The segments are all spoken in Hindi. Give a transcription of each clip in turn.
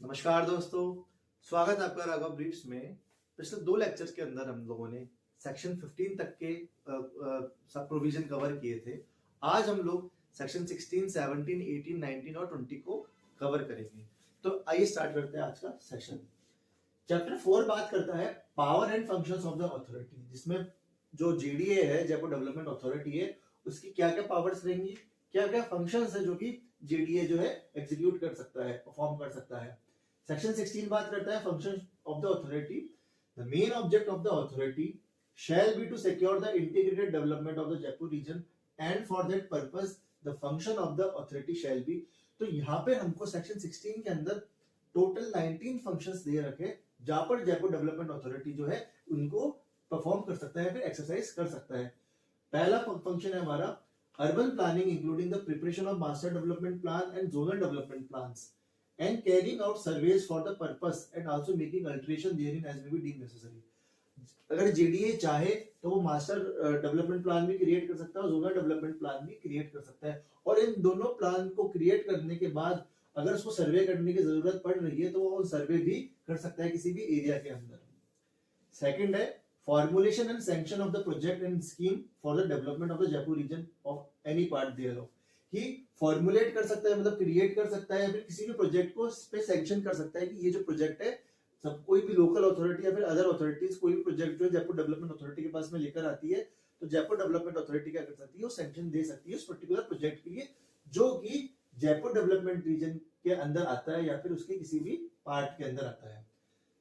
नमस्कार दोस्तों, स्वागत है आपका राघव ब्रीफ्स में। पिछले 2 लेक्चर्स के अंदर हम लोगों ने सेक्शन 15 तक के सब प्रोविजन कवर किए थे। आज हम लोग सेक्शन 16, 17, 18, 19 और 20 को कवर करेंगे। तो आइए स्टार्ट करते हैं आज का सेक्शन। चैप्टर 4 बात करता है power and functions of the authority, जिसमें जो जेडीए है, जयपुर डेवलपमेंट अथॉरिटी है, उसकी क्या क्या पावर्स रहेंगी, क्या क्या फंक्शंस है जो कि जेडीए जो है एग्जीक्यूट कर सकता है, परफॉर्म कर सकता है। सेक्शन 16 बात करता है functions of the authority. The main object of the authority shall be to secure the integrated development of the Jaipur region and for that purpose the function of the authority shall be। तो यहाँ पे हमको सेक्शन 16 के अंदर टोटल 19 फंक्शंस दे रखे, जहां पर जयपुर डेवलपमेंट अथॉरिटी जो है उनको परफॉर्म कर सकता है, फिर एक्सरसाइज कर सकता है। पहला फंक्शन है हमारा urban planning including the preparation of master development plan and zonal development plans and carrying out surveys for the purpose and also making alteration therein as may be deemed necessary। अगर जेडीए चाहे तो वो मास्टर डेवलपमेंट प्लान भी क्रिएट कर सकता है और जोनल डेवलपमेंट प्लान भी क्रिएट कर सकता है, और इन दोनों प्लान को क्रिएट करने के बाद अगर उसको सर्वे करने की जरूरत पड़ रही है तो वो सर्वे भी कर सकता है किसी भी एरिया के अंदर। सेकंड है formulation and sanction of the project and scheme for the development of the Jaipur region of any part thereof. कि फॉर्मुलेट कर सकता है, मतलब क्रिएट कर सकता है, फिर किसी भी प्रोजेक्ट को पे सैंक्शन कर सकता है कि ये जो प्रोजेक्ट है, सब कोई भी लोकल अथॉरिटी या फिर अदर अथॉरिटीज कोई भी प्रोजेक्ट जो जयपुर डेवलपमेंट अथॉरिटी के पास में लेकर आती है, तो जयपुर डेवलपमेंट अथॉरिटी क्या कर सकती है, वो सैंक्शन दे सकती है उस पर्टिकुलर प्रोजेक्ट के लिए जो कि जयपुर डेवलपमेंट रीजन के अंदर आता है या फिर उसके किसी भी पार्ट के अंदर आता है।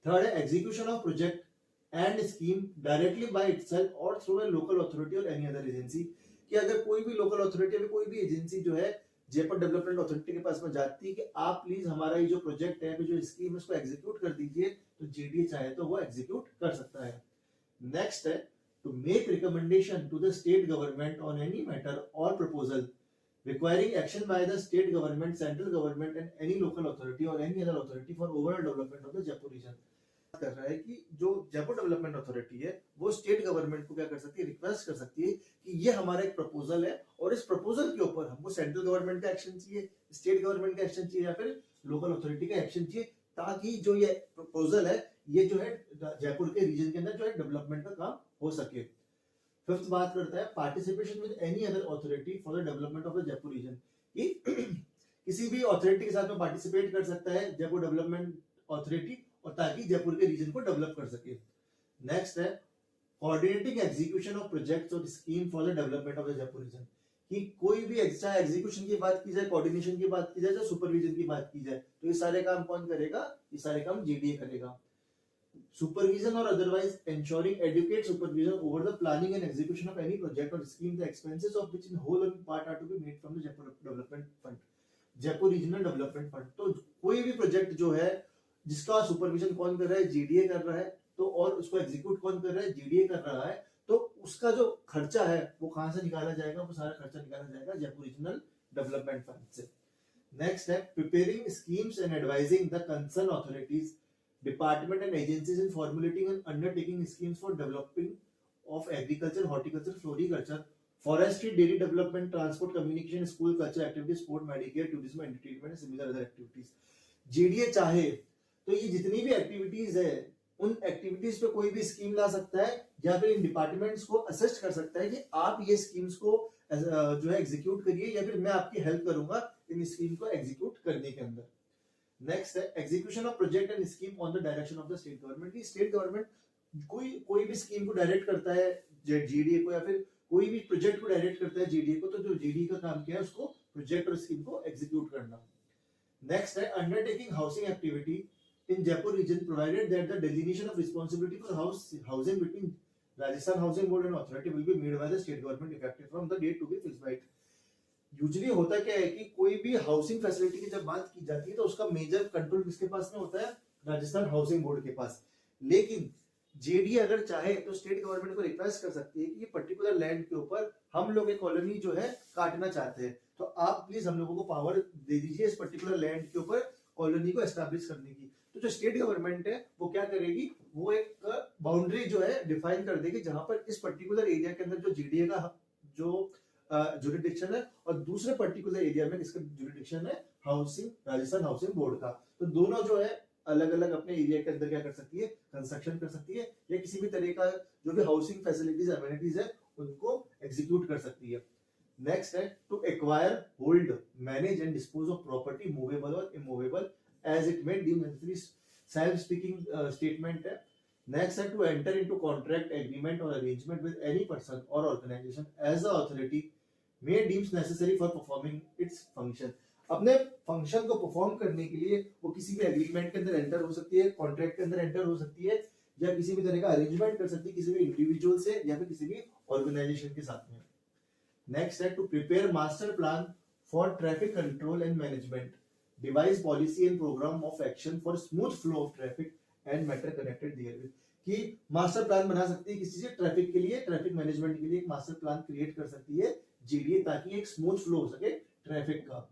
थर्ड है execution of project and scheme directly by itself और थ्रू ए लोकल अथॉरिटी और एनी अदर एजेंसी। कि अगर कोई भी लोकल अथॉरिटी या कोई भी एजेंसी जो है जयपुर डेवलपमेंट अथॉरिटी के पास में जाती है कि आप प्लीज हमारा ये जो प्रोजेक्ट है, जो स्कीम है, उसको एग्जीक्यूट कर दीजिए, तो जेडीए चाहे तो वो एग्जीक्यूट कर सकता है। नेक्स्ट है to make recommendation to the state government on any matter or proposal requiring action by the state government, central government and any local authority or any other authority for overall development of the Jaipur region। कर रहा है कि जो जयपुर डेवलपमेंट अथॉरिटी है वो स्टेट गवर्नमेंट को क्या कर सकती है, रिक्वेस्ट कर सकती है कि ये हमारा एक प्रपोजल है और इस प्रपोजल के ऊपर हमको सेंट्रल गवर्नमेंट का एक्शन चाहिए, स्टेट गवर्नमेंट का एक्शन चाहिए या फिर लोकल अथॉरिटी का एक्शन चाहिए, ताकि जो ये प्रपोजल है ये जो है जयपुर के रीजन के अंदर जो है डेवलपमेंट का काम हो सके। फिफ्थ बात करता है participation with any other authority for the development of the Jaipur region. किसी भी अथॉरिटी के साथ में पार्टिसिपेट कर सकता है जयपुर डेवलपमेंट अथॉरिटी, और ताकि जयपुर के रीजन को डेवलप कर सके। नेक्स्ट है coordinating execution of projects or scheme for the development of the Jaipur region. कि कोई भी एक्स्ट्रा एग्जीक्यूशन की बात की जाए, कोऑर्डिनेशन की बात की जाए, या सुपरविजन की बात की जाए, तो ये सारे काम कौन करेगा, ये सारे काम जेडीए करेगा। Supervision or otherwise ensuring adequate supervision over the planning and execution of any project or scheme, the expenses of which in whole or in part are to be made from the Jaipur Development Fund, Jaipur Regional Development Fund। तो कोई भी प्रोजेक्ट जो है जिसका सुपरविजन कौन कर रहा है, जेडीए कर रहा है, तो और उसको एग्जीक्यूट कौन कर रहा है, जेडीए कर रहा है, तो उसका जो खर्चा है वो कहां से निकाला जाएगा, वो सारा खर्चा निकाला जाएगा जयपुर रीजनल डेवलपमेंट फंड से। नेक्स्ट है preparing schemes and advising the concern authorities department and agencies in formulating and undertaking schemes for developing of agriculture, horticulture, floriculture, forestry, dairy development, transport, communication, school, culture activities, sport, medicare, tourism, entertainment and similar other activities। JDA चाहे तो ये जितनी भी एक्टिविटीज है उन एक्टिविटीज पे कोई भी स्कीम ला सकता है या फिर इन डिपार्टमेंट्स को असिस्ट कर सकता है कि आप ये स्कीम्स को जो है एग्जीक्यूट करिए या फिर मैं आपकी हेल्प करूंगा इन स्कीम को एग्जीक्यूट करने के अंदर। नेक्स्ट है execution of project and scheme on the direction of the state government. की स्टेट गवर्नमेंट कोई भी स्कीम को डायरेक्ट करता है जेडीए को, या फिर कोई भी प्रोजेक्ट को डायरेक्ट करता है जेडीए को, तो जो जेडीए का काम क्या है, उसको प्रोजेक्ट और स्कीम को एग्जीक्यूट करना। नेक्स्ट है undertaking housing activity in Jaipur region provided that the delineation of responsibility for housing between Rajasthan housing board and authority will be made by the state government effective from the date to be fixed by it. Usually होता क्या है कि कोई भी हाउसिंग फैसिलिटी की जब बात की जाती है तो उसका मेजर कंट्रोल किसके पास में होता है, राजस्थान हाउसिंग बोर्ड के पास। लेकिन जेडीए अगर चाहे तो स्टेट गवर्नमेंट को रिक्वेस्ट कर सकती है कि ये पर्टिकुलर लैंड के ऊपर हम लोग एक कॉलोनी जो है काटना चाहते हैं, तो आप प्लीज हम लोगों को पावर दे दीजिए इस पर्टिकुलर लैंड के ऊपर कॉलोनी को एस्टैब्लिश करने की। तो जो स्टेट गवर्नमेंट है वो क्या करेगी, वो एक बाउंड्री जो है डिफाइन कर देगी जहां पर इस पर्टिकुलर एरिया के अंदर जो जेडीए का जो जुरिडिक्शन है, और दूसरे पर्टिकुलर एरिया में किसका जुरिडिक्शन है, हाउसिंग, राजस्थान हाउसिंग बोर्ड का। तो दोनों जो है अलग अलग अपने एरिया के अंदर क्या कर सकती है, कंस्ट्रक्शन कर सकती है, या किसी भी तरह का जो भी हाउसिंग फैसिलिटीज एमिनिटीज है उनको एग्जीक्यूट कर सकती है। नेक्स्ट है to acquire, hold, manage and dispose of property movable और immovable as it may deem necessary, self speaking statement है। नेक्स्ट है to enter into contract, agreement और अरेंजमेंट विद एनी पर्सन और organisation as the authority may deems necessary for performing its function. अपने फंक्शन को परफॉर्म करने के लिए वो किसी भी एग्रीमेंट के अंदर एंटर हो सकती है, कॉन्ट्रैक्ट के अंदर एंटर हो सकती है, या किसी भी तरह का अरेंजमेंट कर सकती है किसी भी इंडिविजुअल से या फिर किसी भी ऑर्गेनाइजेशन के साथ में। नेक्स्ट है to prepare master plan for traffic control and management, devise policy and programme of action for smooth flow of traffic and matter connected therewith, कि मास्टर प्लान बना सकती है किसी से ट्रैफिक के लिए, ट्रैफिक मैनेजमेंट के लिए एक मास्टर प्लान क्रिएट कर सकती है जीडीए, ताकि एक स्मूथ फ्लो हो सके ट्रैफिक का।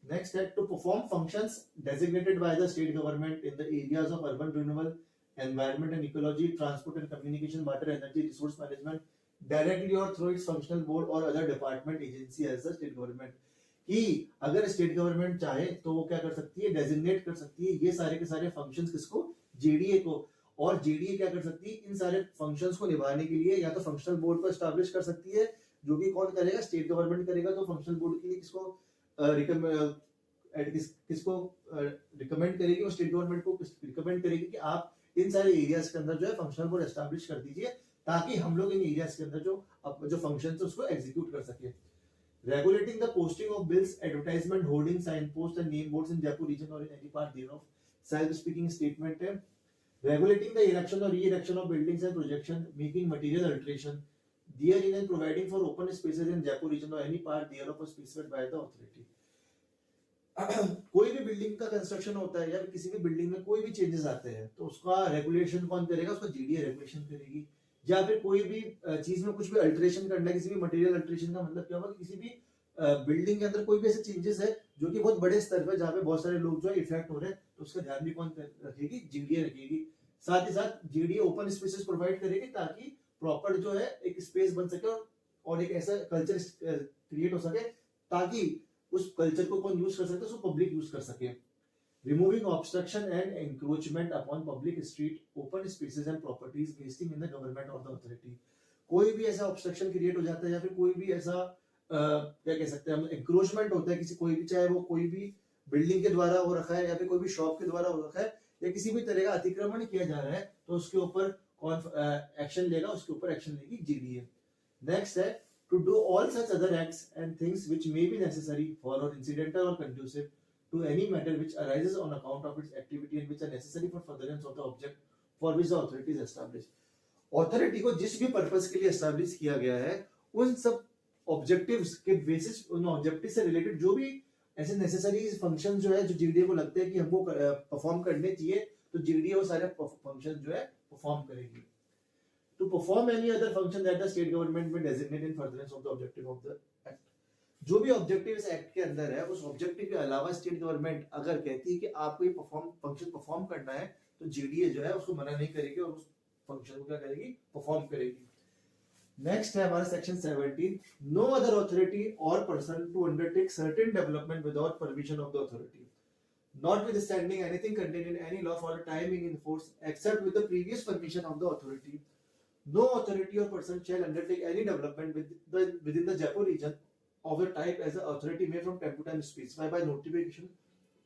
Next है to perform functions designated by the state government in the areas of urban renewal, environment and ecology, transport and communication, water, energy, resource management, directly or through its functional board or other department agency as the state government। कि अगर स्टेट गवर्नमेंट चाहे तो वो क्या कर सकती है, डेजिग्नेट कर सकती है ये सारे के सारे फंक्शंस किसको, जेडीए को, और जेडीए क्या कर सकती है इन सारे फंक्शंस को निभाने के लिए या तो फंक्शनल बोर्ड को एस्टैब्लिश कर सकती है, जो कि कौन करेगा, स्टेट गवर्नमेंट करेगा। तो फंक्शनल बोर्ड के लिए किसको किसको रिकमेंड करेगी, और स्टेट गवर्नमेंट को रिकमेंड करेगी कि आप इन सारे एरियाज के अंदर जो है फंक्शनल बोर्ड एस्टैब्लिश कर दीजिए, ताकि हम लोग इन एरियाज के अंदर जो फंक्शंस है उसको एग्जीक्यूट कर सके। Regulating the posting of bills, advertisement, hoarding, signposts and name boards in Jaipur region or in any part thereof, self-speaking statement है। Regulating the erection or re-erection of buildings and projection, making material alteration therein and providing for open spaces in Jaipur region or any part thereof or specified by the authority। कोई भी बिल्डिंग का कंस्ट्रक्शन होता है या किसी भी बिल्डिंग में कोई भी चेंजेस आते हैं तो उसका रेगुलेशन कौन करेगा, उसका जीडीए रेगुलेशन करेगी। या फिर कोई भी चीज में कुछ भी अल्टरेशन करना है, किसी भी मटेरियल अल्टरेशन का मतलब क्या होगा, किसी भी बिल्डिंग के अंदर कोई भी ऐसे चेंजेस है जो कि बहुत बड़े स्तर पर जहाँ पे बहुत सारे लोग जो है इफेक्ट हो रहे हैं, तो उसका ध्यान भी कौन रखेगी, जीडीए रखेगी। साथ ही साथ जीडीए ओपन स्पेसेस प्रोवाइड करेगी ताकि प्रॉपर जो है एक स्पेस बन सके और एक ऐसा कल्चर क्रिएट हो सके ताकि उस कल्चर को कौन यूज कर सकते हैं, उसको पब्लिक यूज कर सके। Removing obstruction and encroachment upon public street, open spaces and properties vesting in the government or the authority। कोई भी ऐसा obstruction क्रिएट हो जाता है या फिर कोई भी ऐसा क्या कह सकते हैं हम, एंक्रोचमेंट होता है किसी, कोई भी, चाहे वो कोई भी बिल्डिंग के द्वारा हो रखा है या फिर कोई भी शॉप के द्वारा हो रखा है या किसी भी तरह का अतिक्रमण किया जा रहा है, तो उसके ऊपर कौन एक्शन लेगा, उसके ऊपर एक्शन लेगी जीडीए। नेक्स्ट है to do all such other acts and things which may be necessary for or incidental or conducive to any matter which arises on account of its activity and which are necessary for furtherance of the object for which the authority is established। Authority को जिस भी पर्पस के लिए एस्टैब्लिश किया गया है उन सब ऑब्जेक्टिव्स के बेसिस, उन ऑब्जेक्टिव से रिलेटेड जो भी ऐसे नेसेसरी फंक्शन जो है जो जीडीए को लगता है कि हमको परफॉर्म करने चाहिए, तो जीडीए वो सारे फंक्शन जो है परफॉर्म करेगी। To perform any other function that the state government may designate in furtherance of the objective of the act। जो भी ऑब्जेक्टिव इस एक्ट के अंदर है उस ऑब्जेक्टिव के अलावा स्टेट गवर्नमेंट अगर कहती है कि आपको ये फंक्शन परफॉर्म करना है, तो जीडीए जो है उसको मना नहीं करेगी और उस फंक्शन को क्या करेगी, परफॉर्म करेगी। नेक्स्ट है हमारा सेक्शन 17, नो अदर अथॉरिटी और person to undertake certain development without permission of the authority, notwithstanding anything contained in any law for the time being in force except with the previous permission of the authority। No authority or person shall undertake any development within the Jaipur region of the type as the authority may from time to time specify by notification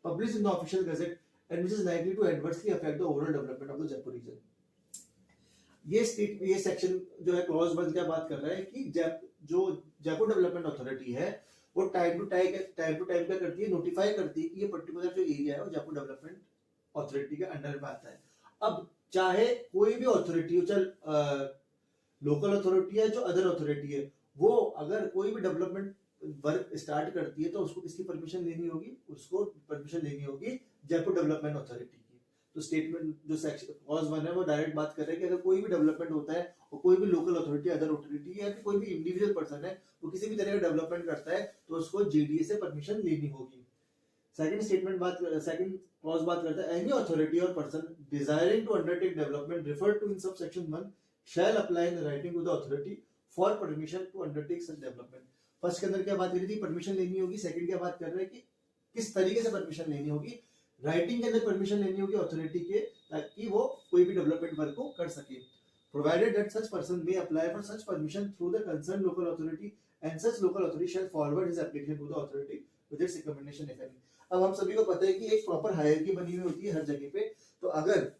published in the official gazette and which is likely to adversely affect the overall development of the Jaipur region। ये सेक्शन जो है क्लॉज 1 क्या बात कर रहा है कि जो जयपुर डेवलपमेंट अथॉरिटी है वो टाइम टू टाइम क्या करती है, नोटिफाई करती है कि ये पर्टिकुलर जो एरिया है वो जयपुर डेवलपमेंट अथॉरिटी के अंडर में आता है। अब चाहे कोई भी अथॉरिटी हो, चाहे लोकल अथॉरिटी है जो अदर अथॉरिटी है, वो अगर कोई भी डेवलपमेंट वर्क स्टार्ट करती है तो उसको किसकी परमिशन लेनी होगी, उसको परमिशन लेनी होगी जयपुर डेवलपमेंट अथॉरिटी की। तो स्टेटमेंट जो सेक्शन क्लॉज 1 है वो डायरेक्ट बात कर रहा है कि अगर कोई भी डेवलपमेंट होता है और कोई भी लोकल अथॉरिटी, अदर अथॉरिटी या फिर कोई भी इंडिविजुअल पर्सन है वो किसी भी तरह का डेवलपमेंट करता है तो उसको जेडीए से परमिशन लेनी होगी। सेकंड क्लॉज बात करता है एनी अथॉरिटी और person desiring to undertake development referred to in subsection 1 shall apply in writing to the authority for permission to undertake such development। First के अंदर क्या बात करी थी, परमिशन लेनी होगी, सेकंड क्या बात कर रहे हैं कि किस तरीके से परमिशन लेनी होगी, राइटिंग के अंदर परमिशन लेनी होगी अथॉरिटी के, ताकि वो कोई भी डेवलपमेंट वर्क को कर सके। Provided that such person may apply for such permission through the concern local authority and such local authority shall forward his application to the authority with its recommendation if any. अब हम सभी को पता है कि एक प्रॉपर हायरार्की बनी हुई होती है हर जगह पे, तो अगर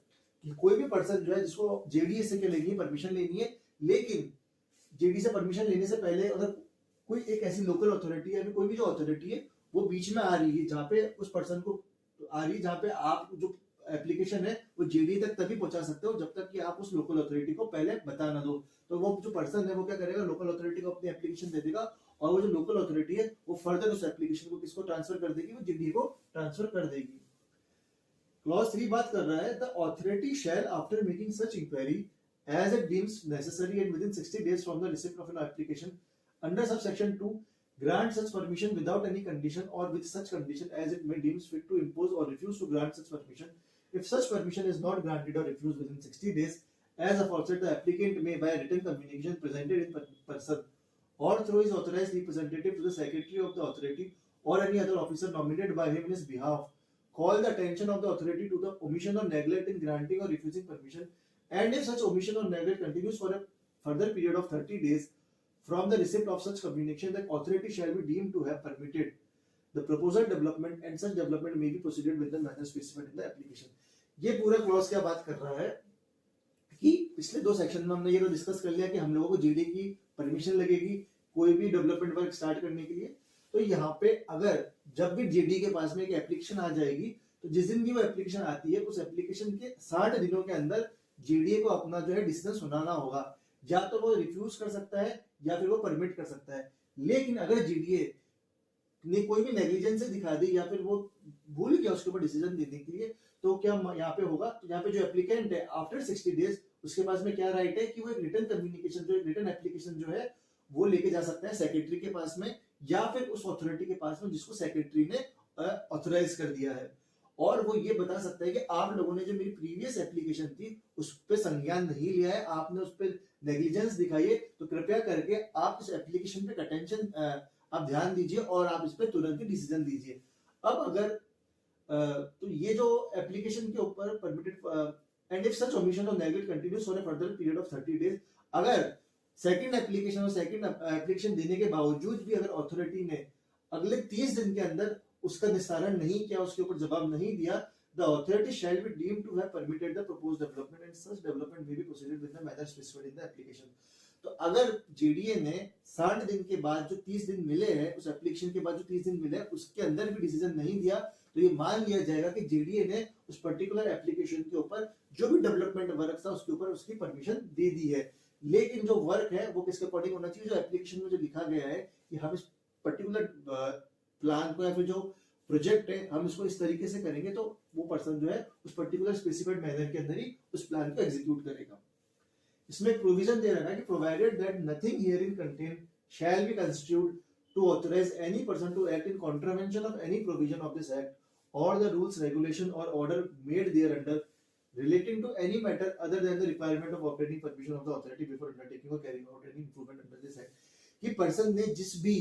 कोई भी पर्सन जो है जिसको जेडीए से क्या लेनी है, परमिशन लेनी है, लेकिन जेडी से परमिशन लेने से पहले अगर कोई एक ऐसी लोकल अथॉरिटी है, कोई भी जो अथॉरिटी है वो बीच में आ रही है, जहाँ पे उस पर्सन को आ रही है, जहाँ पे आप जो एप्लीकेशन है वो जेडी तक तभी पहुंचा सकते हो जब तक कि आप उस लोकल अथॉरिटी को पहले बता ना दो। तो वो जो पर्सन है वो क्या करेगा, लोकल अथॉरिटी को अपनी एप्लीकेशन दे देगा, और वो जो लोकल अथॉरिटी है वो फर्दर उस एप्लीकेशन को किसको ट्रांसफर कर देगी, वो जेडी को ट्रांसफर कर देगी। क्लॉज 3 बात कर रहा है, the authority shall after making such inquiry as it deems necessary and within 60 days from the receipt of an application under subsection 2 grant such permission without any condition or with such condition as it may deems fit to impose or refuse to grant such permission. If such permission is not granted or refused within 60 days as aforesaid, the applicant may by written communication presented in person or through his authorized representative to the secretary of the authority or any other officer nominated by him in his behalf call the attention of the authority to the omission or neglect in granting or refusing permission. And if such omission or neglect continues for a further period of 30 days from the receipt of such communication, the authority shall be deemed to have permitted the proposed development and such development may be proceeded with the manner specified in the application. ये पूरा क्लॉज क्या बात कर रहा है कि पिछले 2 सेक्शन में हमने ये तो डिस्कस कर लिया कि हम लोगों को जेडी की परमिशन लगेगी कोई भी डेवलपमेंट वर्क स्टार्ट करने के लिए। तो यहाँ पे अगर जब भी जेडी के पास में एक एप्लीकेशन आ जाएगी, तो जिस दिन भी वो एप्लीकेशन आती है उस एप्लीकेशन के 60 दिनों के अंदर जेडीए को अपना जो है डिसीजन सुनाना होगा, या तो वो रिफ्यूज कर सकता है या फिर वो परमिट कर सकता है। लेकिन अगर जेडीए ने कोई भी नेग्लिजेंस दिखा दी या फिर वो भूल गया उसके ऊपर डिसीजन देने के लिए, तो क्या यहाँ पे होगा, तो यहाँ पे जो एप्लीकेंट है आफ्टर 60 डेज उसके पास में क्या राइट है कि वो एक रिटर्न कम्युनिकेशन जो रिटर्न एप्लीकेशन जो है वो लेके जा सकता है सेक्रेटरी के पास में या फिर उस अथॉरिटी के पास में जिसको सेक्रेटरी ने ऑथराइज कर दिया है, और वो ये बता सकता है कि आप लोगों ने जो मेरी प्रीवियस एप्लीकेशन थी उस पर संज्ञान नहीं लिया है, आपने उस पर नेग्लिजेंस दिखाई है, तो कृपया करके आप इस एप्लीकेशन पे अटेंशन आप ध्यान दीजिए और आप इस पे तुरंत ही डिसीजन दीजिए। अब अगर तो ये जो एप्लीकेशन के ऊपर permitted and if such omission और neglect continues for a further period of 30 days, अगर सेकंड एप्लीकेशन और सेकंड एप्लीकेशन देने के बावजूद भी अगर अथॉरिटी ने अगले 30 दिन के अंदर उसका निस्तारण नहीं किया, उसके ऊपर जवाब नहीं दिया, the authority shall be deemed to have permitted the proposed development and such development may be proceeded with the manner specified in the application. तो अगर जेडीए ने 60 दिन के बाद जो 30 दिन मिले हैं, उस एप्लीकेशन के बाद जो 30 दिन मिले उसके अंदर भी डिसीजन नहीं दिया, तो ये मान लिया जाएगा कि जेडीए ने उस पर्टिकुलर एप्लीकेशन के ऊपर जो भी डेवलपमेंट वर्क था उसके ऊपर उसकी परमिशन दे दी है। लेकिन जो वर्क है वो किसके अकॉर्डिंग होना चाहिए, जो एप्लीकेशन में जो लिखा गया है कि हम इस पर्टिकुलर प्लान को या फिर जो प्रोजेक्ट है हम इसको इस तरीके से करेंगे, तो वो पर्सन जो है उस पर्टिकुलर स्पेसिफाइड मैनर के अंदर ही उस प्लान को एग्जीक्यूट करेगा। इसमें प्रोविजन दे रखा है कि provided that nothing herein contain shall be constitute to authorise any person to act in contravention of any provision of this act or the rules regulation or order made there under relating to any matter other than the requirement of obtaining permission of the authority before undertaking or carrying out any improvement under this act, कि पर्सन ने जिस भी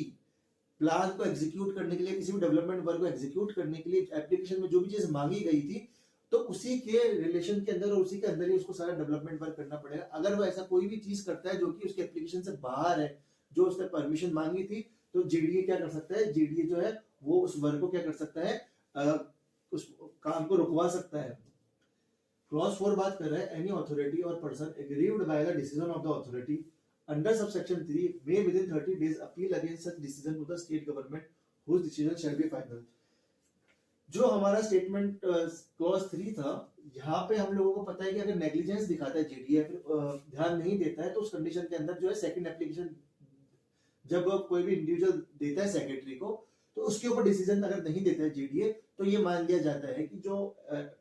प्लान को एग्जीक्यूट करने के लिए, किसी भी डेवलपमेंट वर्क को एग्जीक्यूट करने के लिए एप्लीकेशन में जो भी चीज मांगी गई थी, तो उसी के रिलेशन के अंदर और उसी के अंदर ही उसको सारा डेवलपमेंट वर्क करना पड़ेगा। अगर वो ऐसा कोई भी चीज करता है जो कि उसके एप्लीकेशन से बाहर है, जो उसने परमिशन मांगी थी, तो जेडीए क्या कर सकता है, जेडीए जो है वो उस वर्क को क्या कर सकता है, उस काम को रुकवा सकता है। क्लॉज 4 बात कर रहा है, एनी अथॉरिटी और person aggrieved by the decision of the authority under subsection 3 may within 30 days appeal against such decision to the state government whose decision shall be final। जो हमारा स्टेटमेंट क्लॉज 3 था, यहाँ पे हम लोगों को पता है कि अगर नेग्लिजेंस दिखाता है जेडीए, फिर ध्यान नहीं देता है, तो उस कंडीशन के अंदर जो है सेकंड एप्लीकेशन जब कोई भी इंडिविजुअल देता है सेक्रेटरी को, तो उसके ऊपर डिसीजन अगर नहीं देता है जेडीए, तो ये मान लिया जाता है कि जो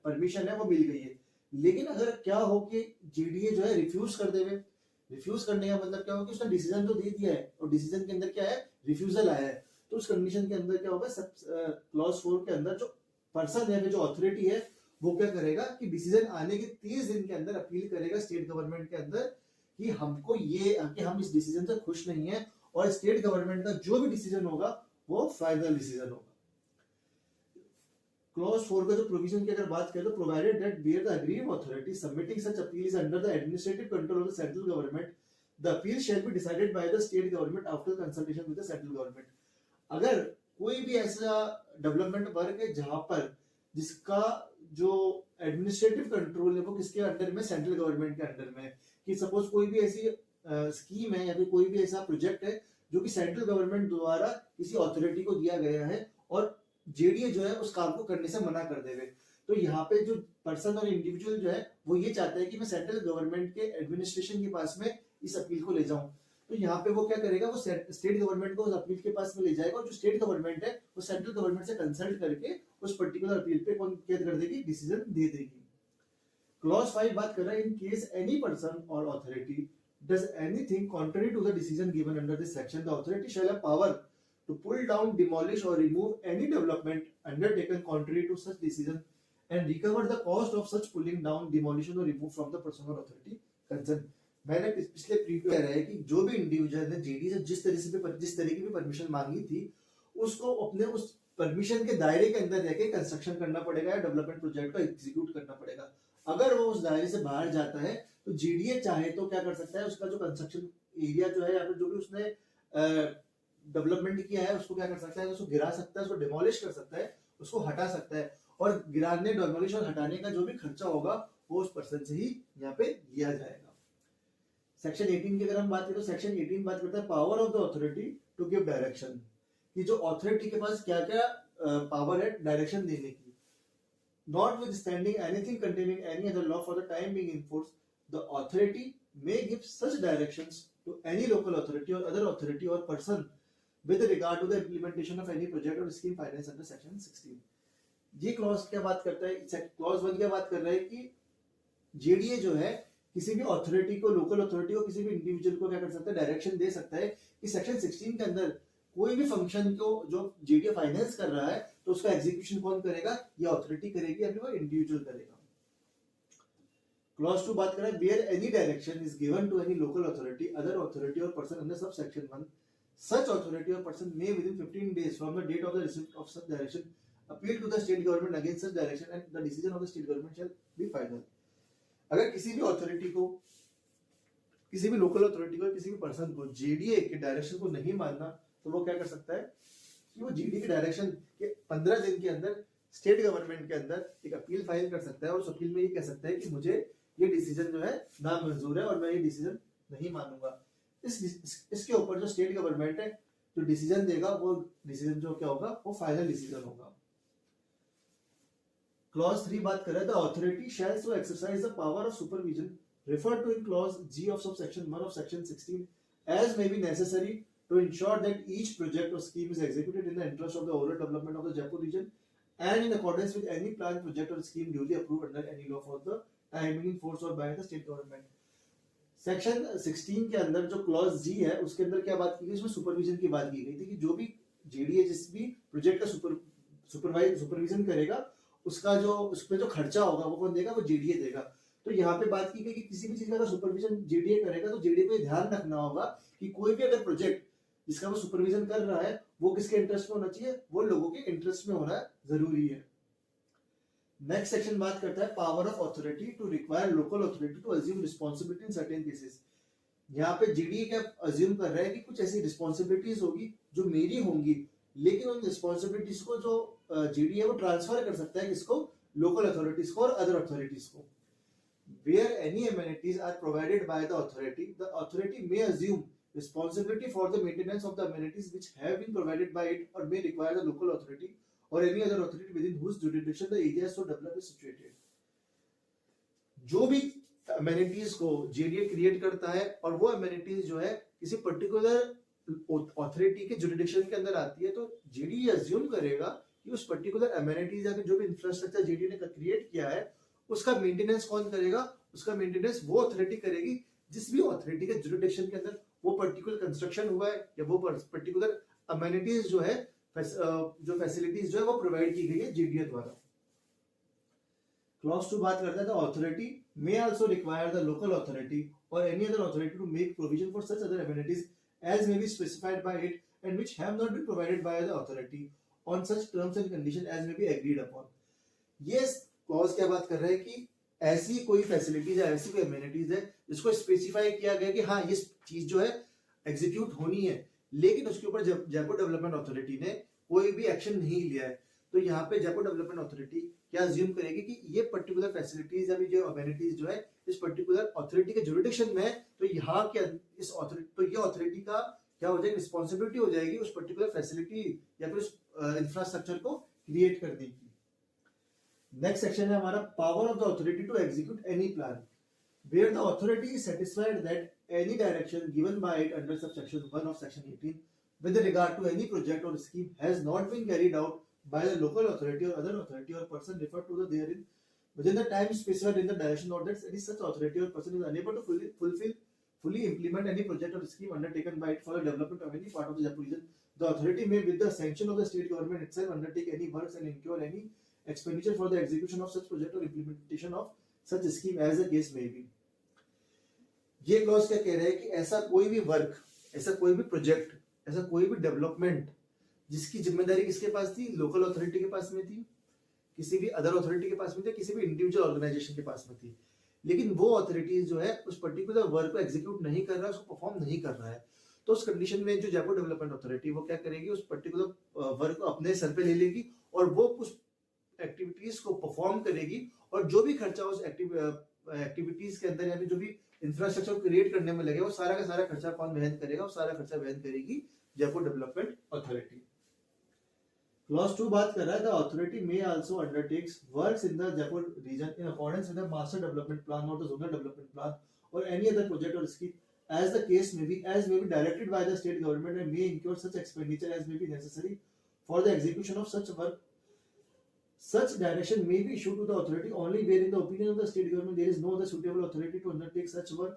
परमिशन है वो मिल गई है। लेकिन अगर क्या हो कि जेडीए जो है रिफ्यूज कर देवे, रिफ्यूज करने का मतलब क्या होगा कि उसने डिसीजन तो दे दिया है और डिसीजन के अंदर क्या है, रिफ्यूजल आया है, तो उस कंडीशन के अंदर क्या होगा, क्लॉज 4 के अंदर जो पर्सन है, जो अथॉरिटी है, वो क्या करेगा कि डिसीजन आने के 30 दिन के अंदर अपील करेगा स्टेट गवर्नमेंट के अंदर कि हमको ये कि हम इस डिसीजन से खुश नहीं है और स्टेट गवर्नमेंट का जो भी डिसीजन होगा वो फाइनल डिसीजन होगा। क्लॉज 4 का जो प्रोविजन की अगर बात करें तो provided that where the aggrieving authority submitting such appeal is under the administrative control of the central government, the appeal shall be decided by the state government after consultation with the central government. अगर कोई भी ऐसा डेवलपमेंट वर्क है जहां पर जिसका जो एडमिनिस्ट्रेटिव कंट्रोल है वो किसके अंडर में, सेंट्रल गवर्नमेंट के अंडर में, कि सपोज कोई भी ऐसी स्कीम है या फिर कोई भी ऐसा प्रोजेक्ट है जो कि सेंट्रल गवर्नमेंट द्वारा किसी अथॉरिटी को दिया गया है और जेडीए जो है उस काम को करने से मना कर देवे, तो यहाँ पे जो पर्सन और इंडिविजुअल जो है वो ये चाहता है कि मैं सेंट्रल गवर्नमेंट के एडमिनिस्ट्रेशन के पास में इस अपील को ले जाऊं, तो यहाँ पे वो क्या करेगा, वो स्टेट गवर्नमेंट को उस अपील के पास में ले जाएगा और जो स्टेट गवर्नमेंट है वो सेंट्रल गवर्नमेंट से कंसल्ट करके उस पर्टिकुलर अपील पे कौन क्या कर देगी, डिसीजन दे देगी। क्लॉज 5 बात कर रहा है इन केस एनी पर्सन और authority does anything contrary to the decision given under this section, the authority shall have power to pull down, demolish or remove any development undertaken contrary to such decision and recover the cost of such pulling down, demolition or remove from the person or authority concerned। मैंने पिछले प्रीव्यू कह रहा है कि जो भी इंडिविजुअल ने जेडी से जिस तरह की भी परमिशन मांगी थी उसको अपने उस परमिशन के दायरे के अंदर रहकर कंस्ट्रक्शन करना पड़ेगा या डेवलपमेंट प्रोजेक्ट को एग्जीक्यूट करना पड़ेगा। अगर वो उस दायरे से बाहर जाता है तो जीडीए चाहे तो क्या कर सकता है, उसका जो कंस्ट्रक्शन एरिया जो है या फिर जो भी उसने डेवलपमेंट किया है उसको क्या कर सकता है, उसको गिरा सकता है, उसको डिमोलिश कर सकता है, उसको हटा सकता है और गिराने, डिमोलिश और हटाने का जो भी खर्चा होगा वो उस पर्सन से ही यहाँ पे लिया जाएगा। सेक्शन 18 की अगर हम बात करें तो सेक्शन 18 बात करता है power of the authority to give direction, कि जो अथॉरिटी के पास क्या क्या पावर है डायरेक्शन देने की। Notwithstanding anything containing any other law for the time being in force, the authority may give such directions to any local authority or other authority or person with regard to the implementation of any project or scheme financed under section 16। ये क्लॉज क्या बात करता है, क्लॉज 1 क्या बात कर रहा है कि जेडीए जो है किसी भी अथॉरिटी को, लोकल अथॉरिटी को, किसी भी इंडिविजुअल को क्या कर सकता है, डायरेक्शन दे सकता है कि सेक्शन 16 के अंदर कोई भी फंक्शन को जो जेडीए फाइनेंस कर रहा है तो उसका एग्जीक्यूशन कौन करेगा, ये अथॉरिटी करेगी या फिर वो इंडिविजुअल करेगा। क्लॉज 2 बात कर रहा है where any direction is given to any local authority, other authority और person under sub section 1, such authority or person may within 15 days from the date of the receipt of such direction appeal to the state government against such direction and the decision of the state government shall be final। अगर किसी भी अथॉरिटी को, किसी भी लोकल अथॉरिटी को, किसी भी पर्सन को जेडीए के डायरेक्शन को नहीं मानना तो वो क्या कर सकता है कि वो जेडीए के डायरेक्शन के 15 दिन के अंदर स्टेट गवर्नमेंट के अंदर एक अपील फाइल कर सकता है और उस अपील में ये कह सकता है कि मुझे ये डिसीजन जो है नामंजूर है और मैं ये डिसीजन नहीं मानूंगा। इसके ऊपर जो स्टेट गवर्नमेंट है जो डिसीजन देगा वो डिसीजन जो क्या होगा वो फाइनल डिसीजन होगा। क्लॉज 3 बात कर रहा है the authority shell so exercise the power of supervision referred to in clause G of subsection 1 of section 16 as may be necessary to ensure that each project or scheme is executed in the interest of the overall development of the Jaipur region and in accordance with any planned project or scheme duly approved under any law for the time in force or by the state government। Section 16 के अंदर जो क्लॉज जी है उसके अंदर क्या बात की गई, इसमें सुपरविजन की बात की गई थी कि जो भी जेडीए जिस भी प्रोजेक्ट का सुपरविजन करेगा उसका जो उसमें जो खर्चा होगा वो कौन देगा, वो जेडीए देगा। तो यहाँ पे बात की गई कि किसी भी चीज का सुपरविजन जेडीए करेगा तो जेडीए को ध्यान रखना होगा कि कोई भी अगर प्रोजेक्ट जिसका वो सुपरविजन कर रहा है वो किसके इंटरेस्ट में होना चाहिए, वो लोगों के इंटरेस्ट में होना जरूरी है। नेक्स्ट सेक्शन बात करता है power of authority to require local authority to assume responsibility in certain cases. यहाँ पे जेडीए क्या अज्यूम कर रहा है कि कुछ ऐसी रिस्पांसिबिलिटीज होगी जो मेरी होंगी, लेकिन उन रिस्पांसिबिलिटीज को जो जेडीए वो ट्रांसफर कर सकता है किसको, लोकल अथॉरिटीज को और अदर अथॉरिटीज को। Where any amenities are provided by the authority may assume responsibility for the maintenance of the amenities which have been provided by it or may require the local authority or any other authority within whose jurisdiction the area so developed is situated। जो भी amenities को जेडीए क्रिएट करता है और वो amenities जो है किसी पर्टिकुलर अथॉरिटी के जुरिडिक्शन के अंदर आती है तो जेडीए अज्यूम करेगा कि उस पर्टिकुलर amenities या फिर जो भी इंफ्रास्ट्रक्चर जेडीए ने क्रिएट किया है उसका मेंटेनेंस कौन करेगा, उसका मेंटेनेंस वो अथॉरिटी करेगी जिस भी अथॉरिटी के जुरिडिक्शन के अंदर वो पर्टिकुलर कंस्ट्रक्शन हुआ है या वो पर्टिकुलर अमेनिटीज जो है जो फैसिलिटीज जो है वो प्रोवाइड की गई है जेडीए द्वारा। क्लॉज 2 बात करता है the authority may also require the local authority और any other authority to make provision for such other amenities as may be specified by it and which have not been provided by the authority on such terms and conditions as may be agreed upon. ये क्लॉज क्या बात कर रहा है कि ऐसी कोई फैसिलिटीज है, ऐसी कोई अमेनिटीज है जिसको स्पेसिफाई किया गया कि हाँ ये चीज जो है एग्जीक्यूट होनी है, लेकिन उसके ऊपर जयपुर डेवलपमेंट अथॉरिटी ने कोई भी एक्शन नहीं लिया है। तो यहाँ पे जयपुर डेवलपमेंट अथॉरिटी क्या अज्यूम करेगी कि ये पर्टिकुलर फैसिलिटीज अभी जो अमेनिटीज जो है इस पर्टिकुलर अथॉरिटी के जुरिडिक्शन में है, तो यहाँ के इस अथॉरिटी, तो ये अथॉरिटी का क्या हो जाएगी, रिस्पॉन्सिबिलिटी हो जाएगी उस पर्टिकुलर फैसिलिटी या फिर उस इंफ्रास्ट्रक्चर को क्रिएट करने की। नेक्स्ट सेक्शन है हमारा power of the authority to execute any plan where the authority is satisfied that any direction given by it under subsection 1 of section 18 with regard to any project or scheme has not been carried out by the local authority or other authority or person referred to the therein within the time specified in the direction or that any such authority or person is unable to fully implement any project or scheme undertaken by it for the development of any part of the Jaipur region, the authority may with the sanction of the state government itself undertake any works and incur any expenditure for the execution of such project or implementation of such scheme as the case may be. ये क्लॉज क्या कह रहा है कि ऐसा कोई भी वर्क, ऐसा कोई भी प्रोजेक्ट, ऐसा कोई भी डेवलपमेंट जिसकी जिम्मेदारी किसके पास थी, लोकल अथॉरिटी के पास में थी, किसी भी अदर अथॉरिटी के पास में थी, किसी भी इंडिविजुअल ऑर्गेनाइजेशन के पास में थी, लेकिन वो अथॉरिटीज जो है उस पर्टिकुलर वर्क को एग्जीक्यूट नहीं कर रहा है, उसको परफॉर्म नहीं कर रहा है, तो उस कंडीशन में जो जयपुर डेवलपमेंट अथॉरिटी वो क्या करेगी, उस पर्टिकुलर वर्क को अपने सर पे ले लेगी और वो उस एक्टिविटीज को परफॉर्म करेगी और जो भी खर्चा उस एक्टिविटीज के अंदर या फिर जो भी इंफ्रास्ट्रक्चर को क्रिएट करने में लगेगा वो सारा का सारा खर्चा कौन वहन करेगा, वो सारा खर्चा वहन करेगी जयपुर डेवलपमेंट अथॉरिटी। क्लॉज 2 बात कर रहा है the authority may also undertakes works in the Jaipur region in accordance with the master development plan or the zonal development plan or any other project or scheme as the case may be directed by the state government and may incur such expenditure as may be necessary for the execution of such work. Such direction may be issued to the authority only where in the opinion of the state government there is no other suitable authority to undertake such work,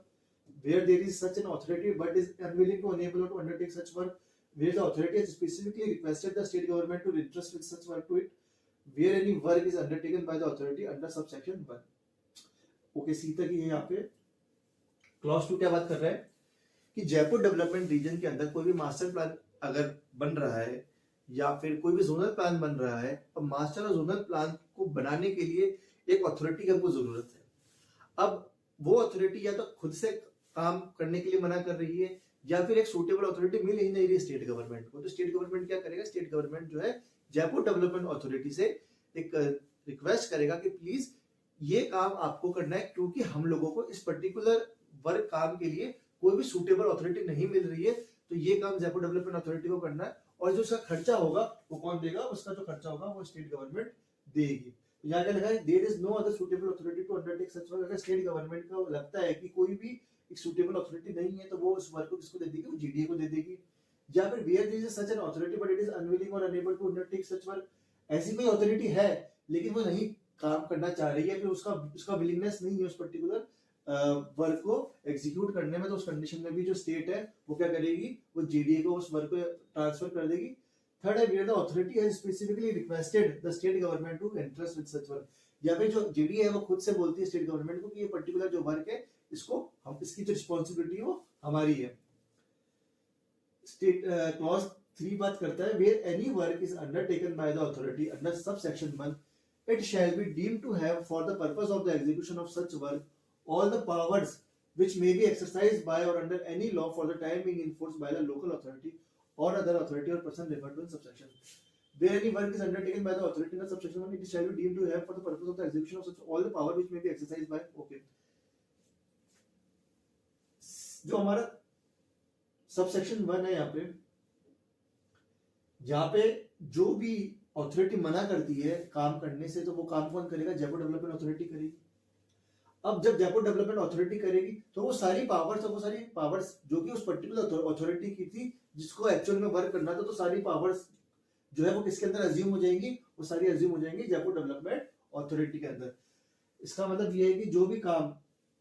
where there is such an authority but is unwilling to enable to undertake such work, where the authority has specifically requested the state government to entrust with such work to it, where any work is undertaken by the authority under subsection 1. Okay, सी तक ये यहाँ पे क्लॉज 2 क्या बात कर रहा है कि जयपुर डेवलपमेंट रीजन के अंदर कोई भी मास्टर प्लान अगर बन रहा है या फिर कोई भी जोनल प्लान बन रहा है, और मास्टर और जोनल प्लान को बनाने के लिए एक अथॉरिटी की हमको जरूरत है। अब वो अथॉरिटी या तो खुद से काम करने के लिए मना कर रही है या फिर एक सूटेबल अथॉरिटी मिल ही नहीं रही स्टेट गवर्नमेंट को, तो स्टेट गवर्नमेंट क्या करेगा, स्टेट गवर्नमेंट जो है जयपुर डेवलपमेंट अथॉरिटी से एक रिक्वेस्ट करेगा कि प्लीज ये काम आपको करना है क्योंकि हम लोगों को इस पर्टिकुलर वर्क काम के लिए कोई भी सूटेबल अथॉरिटी नहीं मिल रही है, तो ये काम जयपुर डेवलपमेंट अथॉरिटी को करना है और जो उसका खर्चा होगा वो कौन देगा, उसका जो खर्चा होगा वो स्टेट गवर्नमेंट देगी। यहाँ क्या लिखा है, there is no other suitable authority to undertake such work. अगर स्टेट गवर्नमेंट को लगता है कि कोई भी एक सूटेबल अथॉरिटी नहीं है तो वो उस वर्क को किसको दे देगी, वो जीडीए को दे देगी। या फिर where there is such an authority but it is unwilling और unable to undertake such work, ऐसी कोई अथॉरिटी है लेकिन वो नहीं काम करना चाह रही है, फिर उसका विलिंगनेस नहीं है उस पर्टिकुलर वर्क को एग्जीक्यूट करने में, तो उस कंडीशन में भी जो स्टेट है वो क्या करेगी, वो जीडीए को उस वर्क को ट्रांसफर कर देगी। थर्ड है where the authority has specifically requested the state government to interest with such work, या फिर जो जीडीए है वो खुद से बोलती है स्टेट गवर्नमेंट को कि ये पर्टिकुलर जो वर्क है इसको हम, इसकी जो रिस्पांसिबिलिटी है वो हमारी है। स्टेट क्लॉज 3 बात करता है where any work is undertaken by the authority under subsection 1 it shall be deemed to have for the purpose of the execution of such work all the powers which may be exercised by or under any law for the time being enforced by the local authority or other authority or person referred to in subsection. Where any work is undertaken by the authority in subsection 1, it shall be deemed to have for the purpose of the execution of such all the power which may be exercised by. Okay. जो हमारा सबसेक्शन 1 है यहाँ पे जो भी अथॉरिटी मना करती है काम करने से, तो वो काम कौन करेगा, जयपुर डेवलपमेंट अथॉरिटी करेगी। अब जब जयपुर डेवलपमेंट अथॉरिटी करेगी तो वो सारी पावर्स जो कि उस पर्टिकुलर अथॉरिटी की थी जिसको एक्चुअल में वर्क करना था, तो सारी पावर्स जो है वो किसके अंदर अज्यूम हो जाएंगी, वो सारी अज्यूम हो जाएंगी जयपुर डेवलपमेंट अथॉरिटी के अंदर। इसका मतलब ये है कि जो भी काम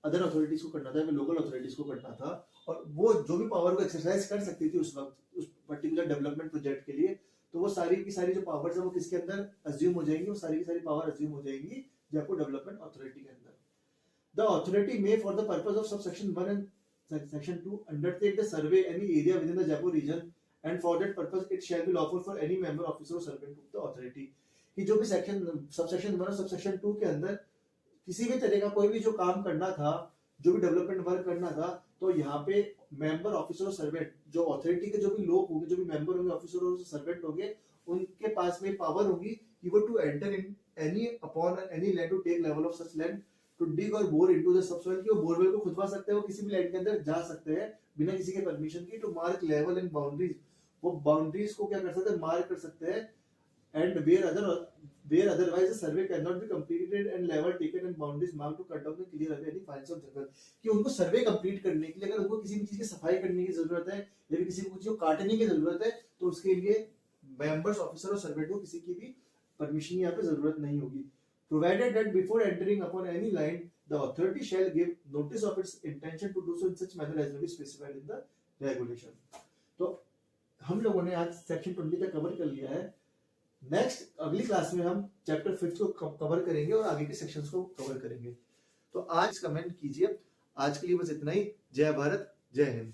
अदर अथॉरिटीज को करना था, लोकल अथॉरिटीज को करना था, और वो जो भी पावर को एक्सरसाइज कर सकती थी उस वक्त उस पर्टिकुलर डेवलपमेंट प्रोजेक्ट के लिए, तो वो सारी की सारी जो पावर्स है वो किसके अंदर अज्यूम हो जाएंगी, वो सारी की सारी पावर अज्यूम हो जाएंगी जयपुर डेवलपमेंट अथॉरिटी के अंदर। The authority may for the purpose of subsection 1 and section 2 undertake the survey any area within the Jaipur region and for that purpose it shall be lawful for any member officer or servant of the authority कि जो भी सेक्शन सबसेक्शन 1 और सबसेक्शन 2 के अंदर किसी भी तरह का कोई भी जो काम करना था, जो भी डेवलपमेंट वर्क करना था, तो यहाँ पे मेंबर ऑफिसर और सर्वेंट जो अथॉरिटी के जो भी लोग होंगे, जो भी मेंबर होंगे, ऑफिसर और सर्वेंट होंगे, उनके पास में पावर होगी कि वो to enter in any upon any land to take level of such land to dig or bore into the subsoil, कि वो बोरवेल को खुदवा सकते हैं, वो किसी भी लैंड के अंदर जा सकते हैं बिना किसी के परमिशन की, to mark level and boundaries, वो बाउंड्रीज को क्या कर सकते हैं, मार्क कर सकते हैं, and where otherwise the survey cannot be completed and level taken and boundaries marked to cut off the clear away any fines of jungle, कि उनको सर्वे कंप्लीट करने के लिए अगर उनको किसी भी चीज की सफाई करने की जरूरत है या फिर किसी को कुछ काटने की जरूरत है तो उसके लिए मेंबर्स ऑफिसर और सर्वेंट को किसी की भी परमिशन यहाँ पे जरूरत नहीं होगी, provided that before entering upon any line the authority shall give notice of its intention to do so in such manner as may be specified in the regulation। तो हम लोगों ने आज सेक्शन 20 तक कवर कर लिया है। नेक्स्ट अगली क्लास में हम चैप्टर 5 को कवर करेंगे और आगे के सेक्शंस को कवर करेंगे। तो आज कमेंट कीजिए। आज के लिए बस इतना ही। जय भारत, जय हिंद।